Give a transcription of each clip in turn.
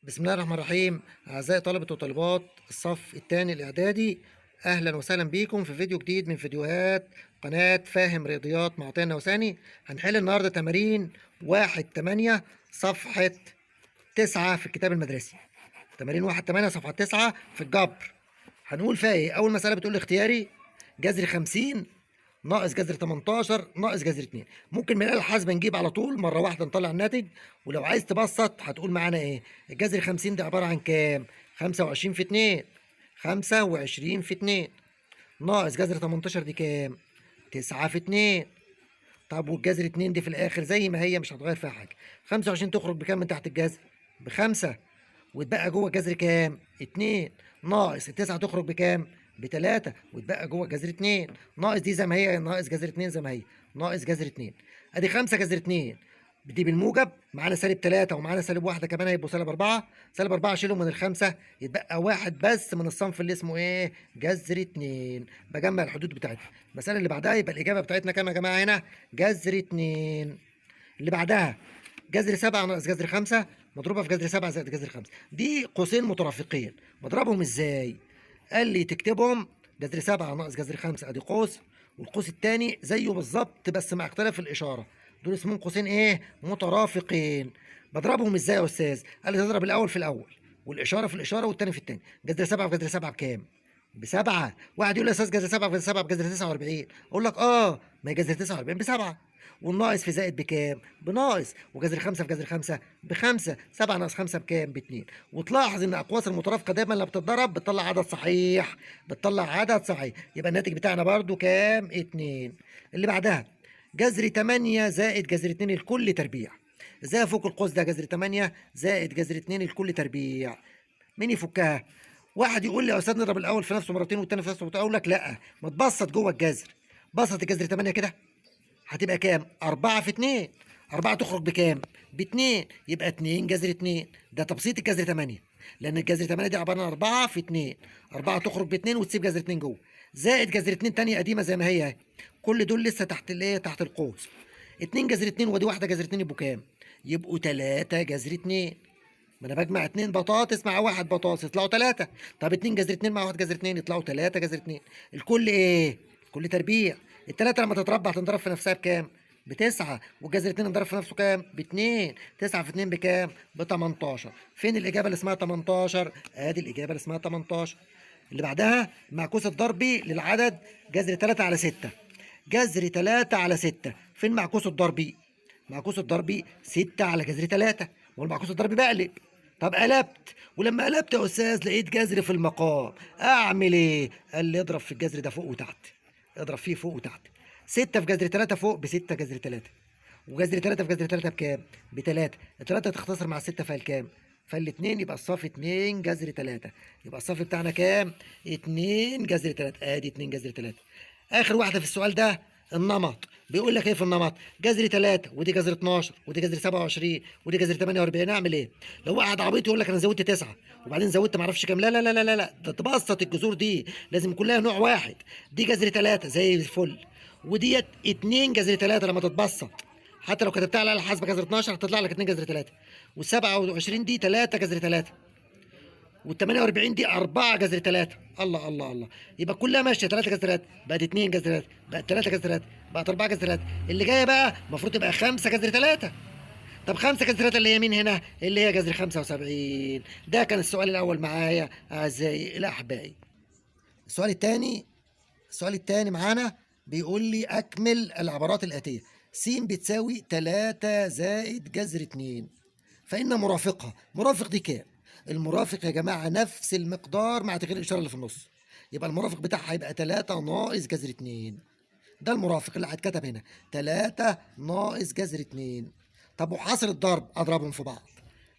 بسم الله الرحمن الرحيم. أعزائي طلبة وطالبات الصف الثاني الإعدادي، أهلا وسهلا بيكم في فيديو جديد من فيديوهات قناة فاهم رياضيات مع عطية النوساني. هنحل النهاردة تمارين 1/8 صفحة 9 في الكتاب المدرسي. تمارين 1/8 صفحة 9 في الجبر. هنقول فيها إيه؟ أول مسألة بتقول لي اختياري جذر 50 ناقص جذر 18 ناقص جذر 2. ممكن من الآلة الحاسبة نجيب على طول مرة واحدة نطلع الناتج، ولو عايز تبسط هتقول معانا ايه؟ الجذر 50 ده عبارة عن كام؟ 25 في 2، 25 في 2 ناقص جذر 18 دي كام؟ 9 في 2. طب والجذر 2 دي في الآخر زي ما هي مش هتغير فيها حاجة. 25 تخرج بكام من تحت الجذر؟ بخمسة، واتبقى جوه الجذر كام؟ 2 ناقص التسعة تخرج بكام؟ بتلاتة، واتبقى جوه الجذر 2 ناقص دي زي ما هي، ناقص جذر 2 زي ما هي، ناقص جذر 2. ادي 5 جذر 2 دي بالموجب، معانا سالب 3 ومعانا سالب واحدة كمان هيبقوا سالب 4. سالب 4 اشيلهم من الخمسة، يتبقى واحد بس من الصنف اللي اسمه ايه؟ جذر 2. بجمع الحدود بتاعتها. المسألة اللي بعدها يبقى الإجابة بتاعتنا كام يا جماعة هنا؟ جذر 2. اللي بعدها جذر 7 ناقص جذر 5 مضروبة في جذر 7 زائد جذر 5. دي قوسين مترافقين، بضربهم ازاي؟ قال لي تكتبهم جذر 7 ناقص جذر 5 ادي قوس، والقوس الثاني زيه بالظبط بس مع اختلاف الاشاره. دول اسمهم قوسين ايه؟ مترافقين. بضربهم ازاي يا استاذ؟ قال لي تضرب الاول في الاول والاشاره في الاشاره والثاني في الثاني. جذر 7 في جذر 7 بكام؟ بسبعة. واحد يقول لي يا استاذ جذر 7 في جذر 7 بجذر 49. اقول لك ما هي جذر 49 بسبعة، والناقص في زائد بكام؟ بناقص، وجذر 5 في جذر 5 بخمسة. 7 ناقص 5 بكام؟ باتنين. وتلاحظ ان اقواس المترافقه دايما لما بتتضرب بتطلع عدد صحيح، بتطلع عدد صحيح، يبقى الناتج بتاعنا برضو كام؟ 2. اللي بعدها جذر 8 زائد جذر 2 الكل تربيع. ازاي افك القوس ده؟ جذر 8 زائد جذر 2 الكل تربيع. مين يفكها؟ واحد يقول لي يا استاذ نضرب الاول في نفسه مرتين والتاني في نفسه مرتين. اقول لك لا، ما تبسط جوه الجذر. بسط الجذر 8 كده هتبقى كام؟ 4 في 2. 4 تخرج بكام؟ ب2. يبقى 2 جذر 2. ده تبسيط الجذر 8، لأن الجذر 8 دي عبارة عن 4 في 2. 4 تخرج ب2 وتسيب جذر 2 جوه، زائد جذر 2 تانية قديمة زي ما هي اهي. كل دول لسه تحت الايه؟ تحت القوس. 2 جذر 2 ودي واحدة جذر 2 يبقوا كام؟ يبقوا 3 جذر 2. ما انا بجمع 2 بطاطس مع واحد بطاطس يطلعوا 3. طب 2 جذر 2 مع 1 جذر 2 يطلعوا 3 جذر 2. الكل ايه؟ الكل تربيع. التلاتة لما تتربع تنضرب في نفسها بكام؟ بتسعة. والجذر 2 انضرب في نفسه كام؟ باتنين. 9 في 2 بكام؟ ب 18. فين الإجابة اللي اسمها 18؟ ادي الإجابة اللي اسمها 18. اللي بعدها معكوس الضربي للعدد جذر 3 على 6. جذر 3 على 6. فين معكوس الضربي؟ معكوس الضربي 6 على جذر 3، والمعكوس الضربي بقلب. طب قلبت، ولما قلبت يا استاذ لقيت جذر في المقام، اعمل ايه؟ قال لي اضرب في الجذر ده فوق وتحت. اضرب فيه فوق وتحت. 6 في جذر 3 فوق ب6 جذر 3، وجذر 3 في جذر 3 بكام؟ ب3. ال3 تختصر مع ال6 فالكام؟ فال2. يبقى الصافي 2 جذر 3. يبقى الصافي بتاعنا كام؟ 2 جذر 3. ادي 2 جذر 3. اخر واحده في السؤال ده النمط. بيقول لك ايه في النمط؟ جذر 3 ودي جذر 12 ودي جذر 27 ودي جذر 48. اعمل ايه؟ لو واحد عبيط يقول لك انا زودت 9 وبعدين زودت ما اعرفش كام. لا لا لا لا لا، ده تبسط الجذور دي، لازم يكون لها نوع واحد. دي جذر 3 زي الفل، وديت 2 جذر 3 لما تتبسط. حتى لو كتبتها على الحاسبه جذر 12 هتطلع لك 2 جذر 3. وال27 دي 3 جذر 3. وال48 دي 4 جذر 3. الله الله الله. يبقى كلها ماشيه 3 جذر 3 بقت 2 جذر 3 بقت 3 جذر 3 بقت 4 جذر 3. اللي جايه بقى المفروض تبقى 5 جذر 3. طب 5 جذر 3 اللي هي مين هنا؟ اللي هي جذر 75. ده كان السؤال الاول معايا اعزائي الاحبائي. السؤال الثاني معانا بيقول لي اكمل العبارات الاتيه. س بتساوي 3 زائد جذر 2 فإن مرافقها. مرافق دي كام؟ المرافق يا جماعة نفس المقدار مع تغيير الإشارة اللي في النص. يبقى المرافق بتاعها هيبقى 3 ناقص جذر 2. ده المرافق اللي هيتكتب هنا 3 ناقص جذر 2. طب وحاصل الضرب أضربهم في بعض.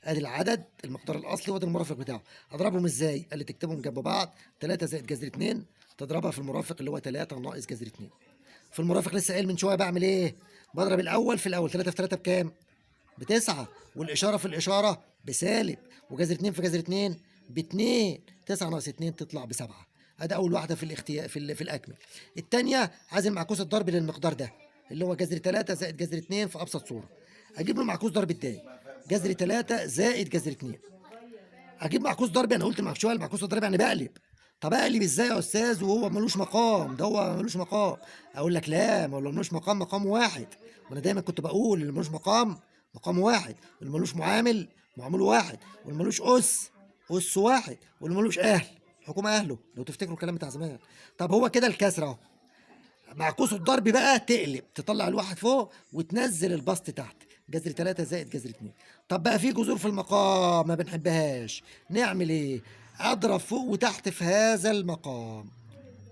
ادي العدد المقدار الاصلي وادي المرافق بتاعه. اضربهم ازاي؟ قال لي تكتبهم جنب بعض. 3 زائد جذر 2 تضربها في المرافق اللي هو 3 ناقص جذر 2. في المرافق لسه قايل من شويه بعمل ايه؟ بضرب الاول في الاول. 3 في 3 بكام؟ ب9، والإشارة في الإشارة بسالب، وجذر 2 في جذر 2 ب2. 9 ناقص 2 تطلع ب7. ادي أول واحدة في الاختيار في الأكمل. الثانية عايز المعكوس الضربي للمقدار ده اللي هو جذر 3 زائد جذر 2 في أبسط صورة. أجيب له معكوس ضرب التاني. جذر 3 زائد جذر 2 اجيب معكوس ضربي؟ انا قلت معك شويه المعكوس الضربي يعني بقلب. طب اقلب ازاي يا استاذ وهو ملوش مقام؟ ده هو ملوش مقام. اقول لك لا، ما هو اللي ملوش مقام مقام واحد. وانا دايما كنت بقول اللي ملوش مقام مقام واحد، واللي ملوش معامل معامله واحد، واللي ملوش اس واحد، واللي ملوش اهل حكومه اهله، لو تفتكروا الكلام بتاع زمان. طب هو كده الكسره اهو. معكوس الضرب بقى تقلب، تطلع الواحد فوق وتنزل البسط تحت. جذر 3 زائد جذر 2. طب بقى في جذور في المقام ما بنحبهاش، نعمل ايه؟ اضرب فوق وتحت في هذا المقام.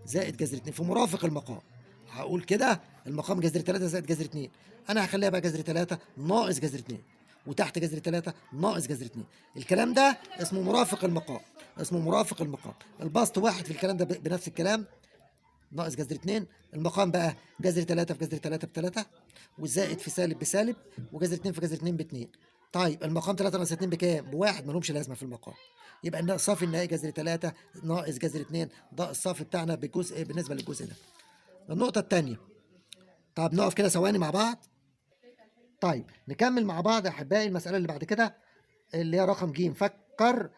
زائد جذر 2 في مرافق المقام. هقول كده المقام جذر 3 زائد جذر 2. انا هخليها بقى جذر 3 ناقص جذر 2، وتحت جذر 3 ناقص جذر 2. الكلام ده اسمه مرافق المقام. اسمه مرافق المقام. البسط واحد في الكلام ده بنفس الكلام، ناقص جذر 2. المقام بقى جذر 3 في جذر 3 ب3، والزائد في سالب بسالب، وجذر 2 في جذر 2 ب2. طيب المقام 3 ناقص 2 بكام؟ بواحد، ما لهمش لازمه في المقام. يبقى الصافي النهائي جذر 3 ناقص جذر 2، ده الصافي بتاعنا بالجزء بالنسبه للجزء ده. النقطه الثانيه. طب نقف كده ثواني مع بعض. طيب نكمل مع بعض يا احبائي المساله اللي بعد كده، اللي هي رقم ج. فكر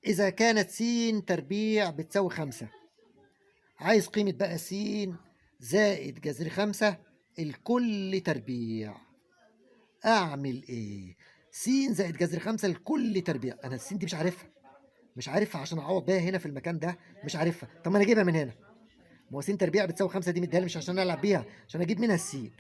اذا كانت س تربيع بتساوي 5. عايز قيمة بقى س زائد جذر 5 الكل تربيع. أعمل إيه؟ س زائد جذر 5 الكل تربيع. أنا الس دي مش عارفها عشان أعوض بيها هنا في المكان ده، مش عارفها. طب ما أنا أجيبها من هنا. ما هو س تربيع بتساوي 5 دي مديها لي مش عشان ألعب بيها، عشان أجيب منها السين.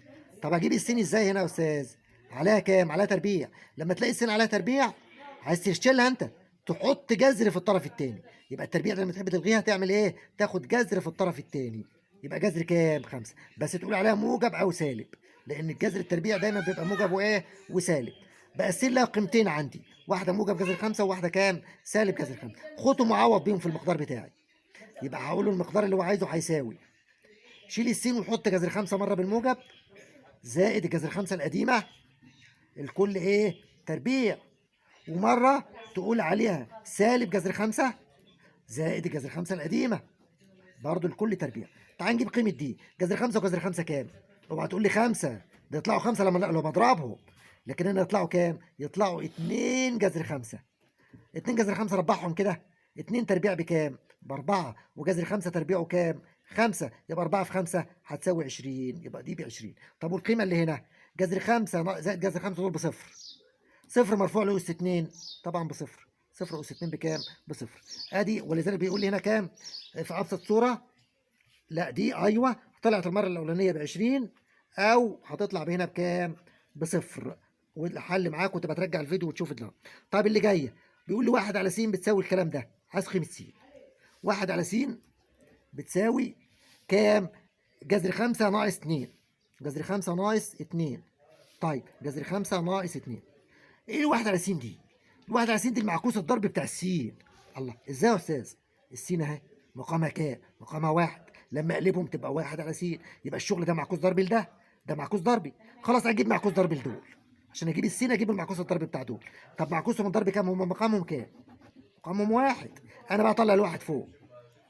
طب أجيب السين إزاي هنا يا أستاذ؟ عليها كام؟ عليها تربيع. لما تلاقي السين عليها تربيع عايز تشيلها أنت، تحط جذر في الطرف الثاني. يبقى التربيع لما تحب تلغيها تعمل ايه؟ تاخد جذر في الطرف الثاني. يبقى جذر كام؟ 5. بس تقول عليها موجب او سالب، لان الجذر التربيع دايما بيبقى موجب وايه؟ وسالب. بقى السين لها قيمتين عندي، واحده موجب جذر 5 وواحده كام؟ سالب جذر 5. خدهم وعوض بيهم في المقدار بتاعي. يبقى هقول له المقدار اللي هو عايزه هيساوي، شيل السين وحط جذر 5 مره بالموجب زائد الجذر 5 القديمه الكل ايه؟ تربيع. ومره تقول عليها سالب جذر 5 زائد الجذر 5 القديمه برضه الكل تربيع. تعال نجيب قيمه دي. جذر 5 وجذر 5 كام؟ اوعى تقول لي 5، ده يطلعوا 5 لما بضربهم. لكن هنا يطلعوا كام؟ يطلعوا 2 جذر 5. 2 جذر 5 ربعهم كده. 2 تربيع بكام؟ ب4، وجذر 5 تربيعه كام؟ 5. يبقى 4 في 5 هتساوي 20، يبقى دي ب 20. طب والقيمه اللي هنا جذر 5 زائد جذر 5 دول بصفر. صفر مرفوع له اس 2 طبعا بصفر. صفر اس 2 بكام؟ بصفر. ادي ولذلك بيقول لي هنا كام في ابسط صوره؟ لا دي ايوه طلعت المره الاولانيه ب 20، او هتطلع هنا بكام؟ بصفر. والحل معاك وتبقى ترجع الفيديو وتشوف ده. طيب اللي جايه بيقول لي 1 على س بتساوي الكلام ده. عايز قيمه س. 1 على س بتساوي كام؟ جذر 5 ناقص 2. جذر 5 ناقص 2. طيب جذر 5 ناقص 2. ايه الواحد على س دي؟ الواحد على س دي المعكوس الضرب بتاع السين. الله، ازاي يا استاذ؟ السين اهي مقامها كام؟ مقامها 1. لما اقلبهم تبقى 1 على س. يبقى الشغل ده معكوس ضرب لده، ده معكوس ضربي. خلاص اجيب معكوس ضرب لدول. عشان اجيب السين اجيب المعكوس الضربي بتاع دول. طب معكوسهم الضرب كام؟ هم مقامهم كام؟ مقامهم 1. انا بقى اطلع الواحد فوق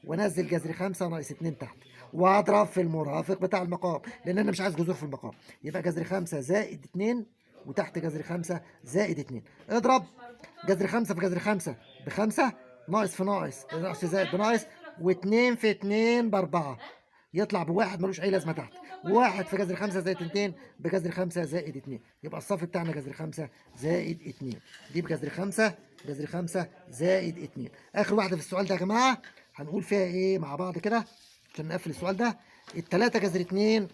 وانزل جذر 5 ناقص 2 تحت، واضرب في المرافق بتاع المقام، لان انا مش عايز جذور في المقام. يبقى جذر 5 زائد 2، وتحت جذر 5 زائد 2. اضرب جذر 5 في جذر 5 ب5، ناقص في ناقص، ناقص في زائد بناقص، و2 في 2 ب4. يطلع بواحد ملوش اي لازمه تحت. واحد في جذر 5 زائد 2 بجذر 5 زائد 2. يبقى الصافي بتاعنا جذر 5 زائد 2. دي بجذر 5 جذر 5 زائد 2. اخر واحده في السؤال ده يا جماعه هنقول فيها ايه مع بعض كده عشان نقفل السؤال ده. ال3 جذر 2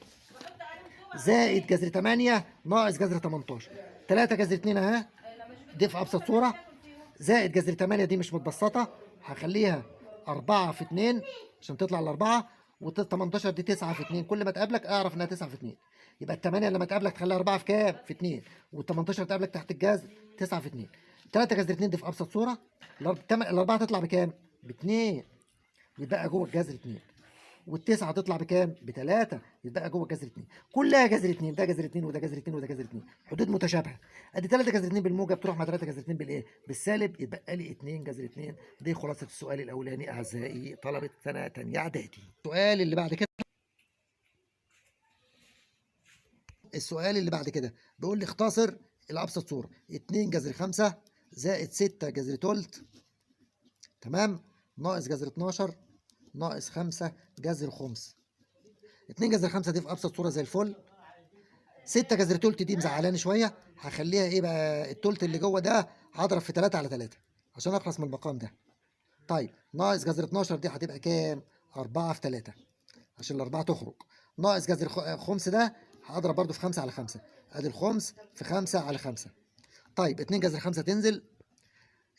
زائد جذر 8 ناقص جذر 18. 3 جذر 2 اهي دي في ابسط صوره، زائد جذر 8 دي مش متبسطه، هخليها 4 في 2 عشان تطلع الاربعه، و18 دي 9 في 2. كل ما تقابلك اعرف انها 9 في 2. يبقى ال8 لما تقابلك تخليها 4 في كام؟ في 2. وال18 تقابلك تحت الجذر 9 في 2. 3 جذر 2 دي في ابسط صوره، الاربعه تطلع بكام؟ ب2. يبقى جوه الجذر 2. والتسعه هتطلع بكام؟ ب3. يبقى جوه جذر 2. كلها جذر 2. ده جذر 2 وده جذر 2 وده جذر 2. حدود متشابهه. ادي 3 جذر 2 بالموجب تروح مع 3 جذر 2 بالايه؟ بالسالب. يبقى لي 2 جذر 2. دي خلاصه السؤال الاولاني اعزائي طلبه سنه ثانيه اعدادي. السؤال اللي بعد كده، بيقول لي اختصر الابسط صوره. 2 جذر 5 زائد 6 جذر تلت تمام. ناقص جذر 12 ناقص 5 جذر خمس. 2 جذر 5 دي في ابسط صوره زي الفل. 6 جذر تلت دي مزعلاني شويه، هخليها ايه بقى؟ التلت اللي جوه ده هضرب في 3 على 3 عشان اخلص من المقام ده. طيب ناقص جذر 12 دي هتبقى كام؟ 4 في 3 عشان الاربعه تخرج. ناقص جذر خمس ده هضرب برضو في 5 على 5، ادي الخمس في 5 على 5. طيب 2 جذر 5 تنزل.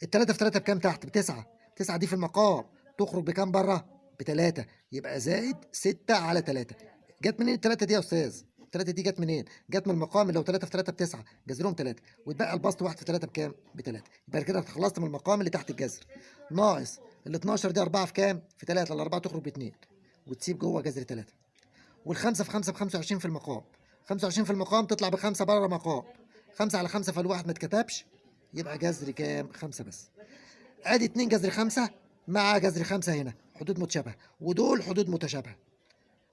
التلاتة في 3 بكام تحت؟ بتسعة. 9 دي في المقام تخرج بكام بره؟ ب3. يبقى زائد 6 على 3. جت منين التلاتة دي يا استاذ؟ التلاتة دي جت منين؟ جت من المقام اللي لو 3 في 3 بتسعة، جذرهم 3، واتبقى البسط 1 في 3 بكام؟ ب3. يبقى كده خلصت من المقام اللي تحت الجذر. ناقص ال 12 دي 4 في كام؟ في 3، الأربعة تخرج ب2 وتسيب جوه جذر 3. والخمسة في 5 ب 25 في المقام. 25 في المقام تطلع ب5 بره المقام. 5 على 5 فالواحد ما اتكتبش، يبقى جذر كام؟ 5 بس. ادي 2 جذر 5 مع جذر 5 هنا حدود متشابهه، ودول حدود متشابهه.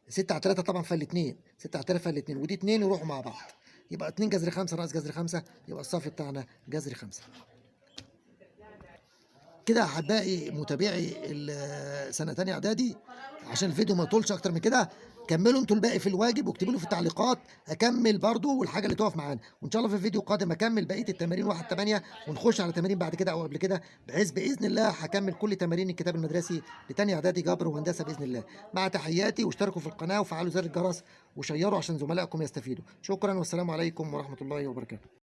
6 على 3 طبعا فال2، 6 على 3 فال2 ودي 2 يروحوا مع بعض، يبقى 2 جذر 5 ناقص جذر 5، يبقى الصافي بتاعنا جذر 5. كده احبائي متابعي سنه تانية اعدادي، عشان الفيديو ما يطولش اكتر من كده، كملوا انتوا الباقي في الواجب واكتبوا له في التعليقات اكمل برضو والحاجه اللي تقف معانا، وان شاء الله في الفيديو القادم اكمل بقيه التمارين 1-8 ونخش على تمارين بعد كده او قبل كده، بحيث باذن الله هكمل كل تمارين الكتاب المدرسي لتانية اعدادي جبر وهندسه باذن الله. مع تحياتي، واشتركوا في القناه وفعلوا زر الجرس وشيروا عشان زملائكم يستفيدوا. شكرا والسلام عليكم ورحمه الله وبركاته.